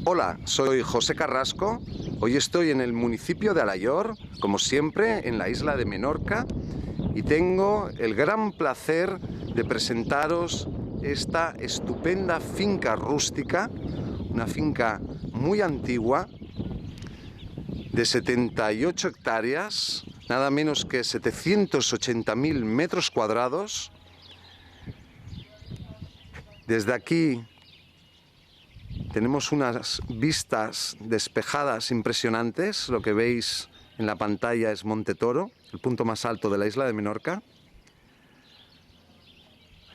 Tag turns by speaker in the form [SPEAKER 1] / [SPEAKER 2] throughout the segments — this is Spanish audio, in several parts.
[SPEAKER 1] Hola, soy José Carrasco. Hoy estoy en el municipio de Alaior, como siempre, en la isla de Menorca, y tengo el gran placer de presentaros esta estupenda finca rústica, una finca muy antigua, de 78 hectáreas, nada menos que 780.000 metros cuadrados. Desde aquí tenemos unas vistas despejadas impresionantes. Lo que veis en la pantalla es Monte Toro, el punto más alto de la isla de Menorca.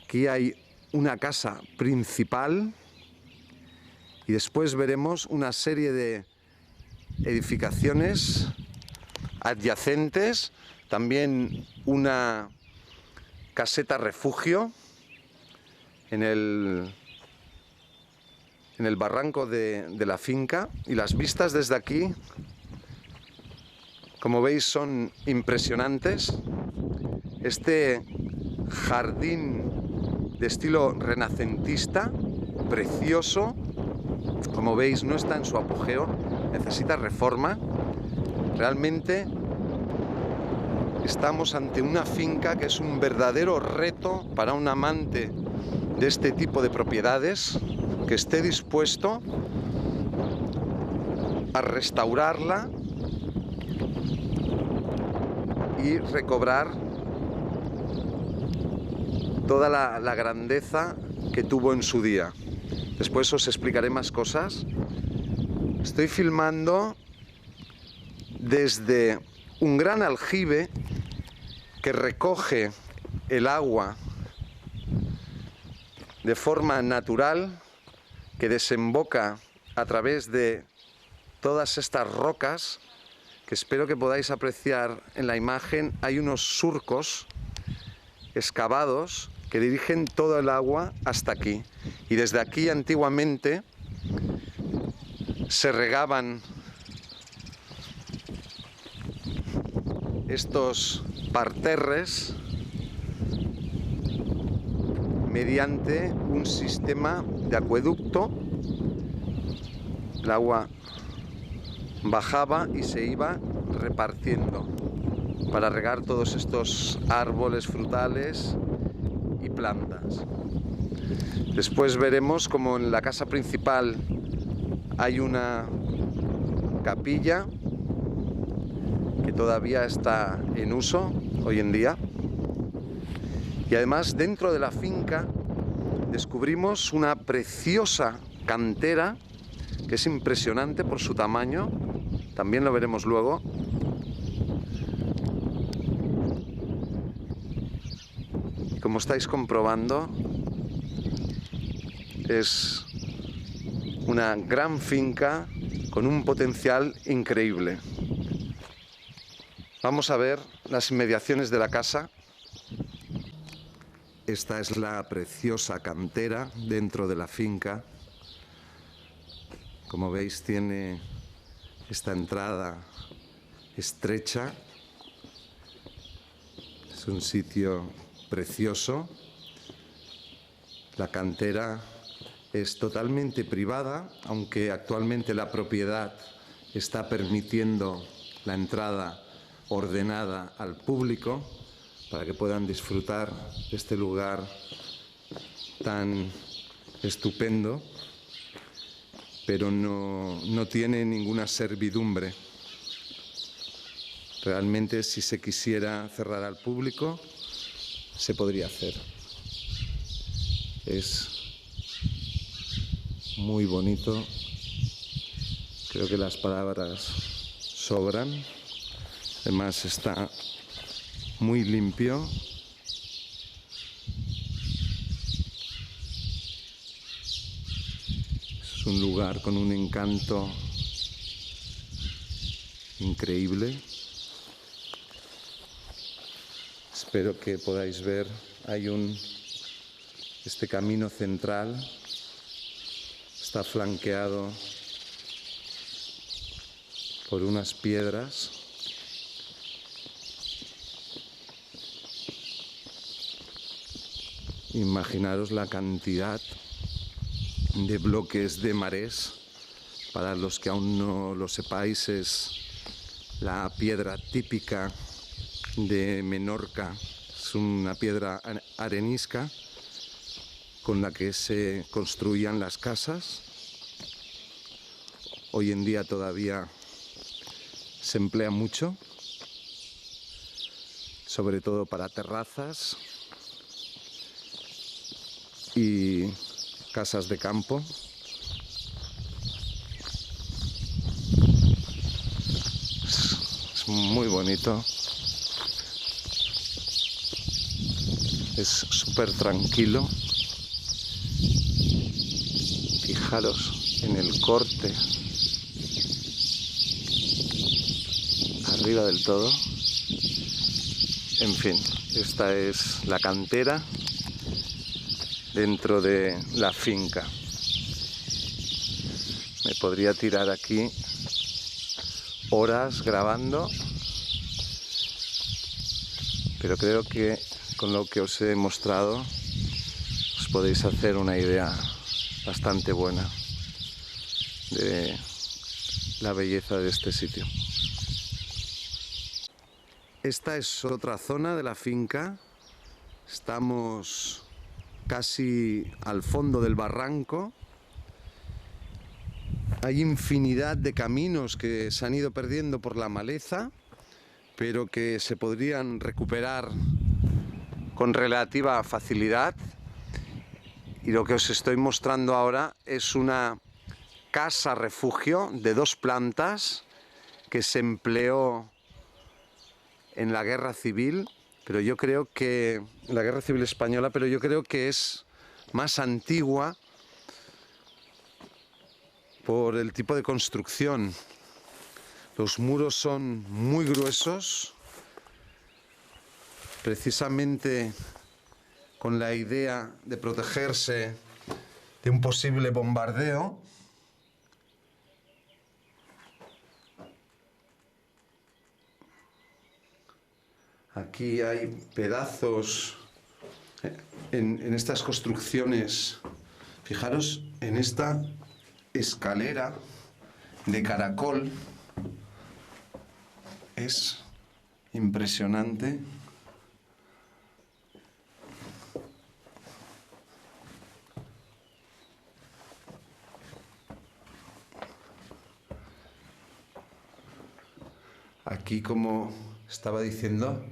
[SPEAKER 1] Aquí hay una casa principal y después veremos una serie de edificaciones adyacentes, también una caseta refugio en el barranco de la finca, y las vistas desde aquí, como veis, son impresionantes. Este jardín de estilo renacentista, precioso, como veis, no está en su apogeo, necesita reforma. Realmente estamos ante una finca que es un verdadero reto para un amante de este tipo de propiedades, que esté dispuesto a restaurarla y recobrar toda la grandeza que tuvo en su día. Después os explicaré más cosas. Estoy filmando desde un gran aljibe que recoge el agua de forma natural, que desemboca a través de todas estas rocas, que espero que podáis apreciar en la imagen. Hay unos surcos excavados que dirigen todo el agua hasta aquí, y desde aquí antiguamente se regaban estos parterres mediante un sistema de acueducto. El agua bajaba y se iba repartiendo para regar todos estos árboles frutales y plantas. Después veremos como en la casa principal hay una capilla que todavía está en uso hoy en día. Y además, dentro de la finca descubrimos una preciosa cantera que es impresionante por su tamaño. También lo veremos luego. Y como estáis comprobando, es una gran finca con un potencial increíble. Vamos a ver las inmediaciones de la casa. Esta es la preciosa cantera dentro de la finca. Como veis, tiene esta entrada estrecha. Es un sitio precioso. La cantera es totalmente privada, aunque actualmente la propiedad está permitiendo la entrada ordenada al público para que puedan disfrutar de este lugar tan estupendo, pero no tiene ninguna servidumbre. Realmente, si se quisiera cerrar al público, se podría hacer. Es muy bonito. Creo que las palabras sobran. Además, está muy limpio. Es un lugar con un encanto increíble. Espero que podáis ver, hay este camino central, está flanqueado por unas piedras. Imaginaros la cantidad de bloques de marés Para los que aún no lo sepáis, es la piedra típica de Menorca. Es una piedra arenisca con la que se construían las casas. Hoy en día todavía se emplea mucho, sobre todo para terrazas y casas de campo. Es muy bonito, es súper tranquilo. Fijaros en el corte arriba del todo. En fin, esta es la cantera dentro de la finca. Me podría tirar aquí horas grabando, pero creo que con lo que os he mostrado os podéis hacer una idea bastante buena de la belleza de este sitio. Esta es otra zona de la finca. Estamos casi al fondo del barranco. Hay infinidad de caminos que se han ido perdiendo por la maleza, pero que se podrían recuperar con relativa facilidad. Y lo que os estoy mostrando ahora es una casa refugio de 2 plantas que se empleó en la Guerra Civil, pero yo creo que en la Guerra Civil Española, pero yo creo que es más antigua por el tipo de construcción. Los muros son muy gruesos, precisamente con la idea de protegerse de un posible bombardeo. Aquí hay pedazos en estas construcciones. Fijaros en esta escalera de caracol. Es impresionante. Aquí, como estaba diciendo,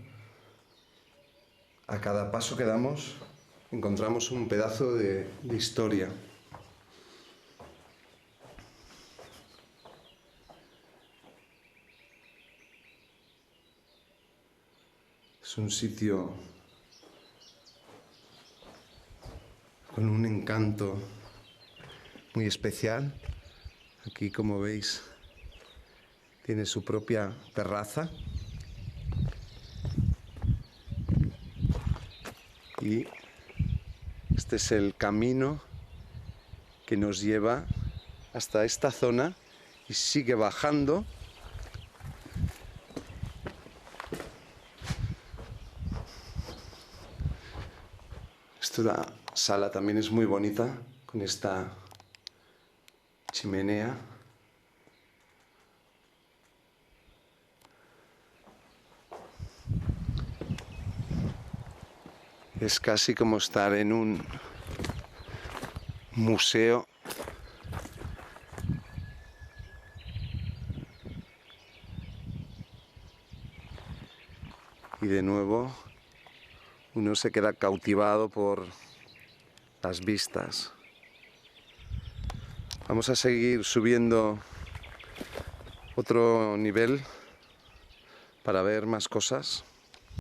[SPEAKER 1] a cada paso que damos encontramos un pedazo de historia. Es un sitio con un encanto muy especial. Aquí, como veis, tiene su propia terraza. Y este es el camino que nos lleva hasta esta zona y sigue bajando. Esta sala también es muy bonita, con esta chimenea. Es casi como estar en un museo. Y de nuevo uno se queda cautivado por las vistas. Vamos a seguir subiendo otro nivel para ver más cosas.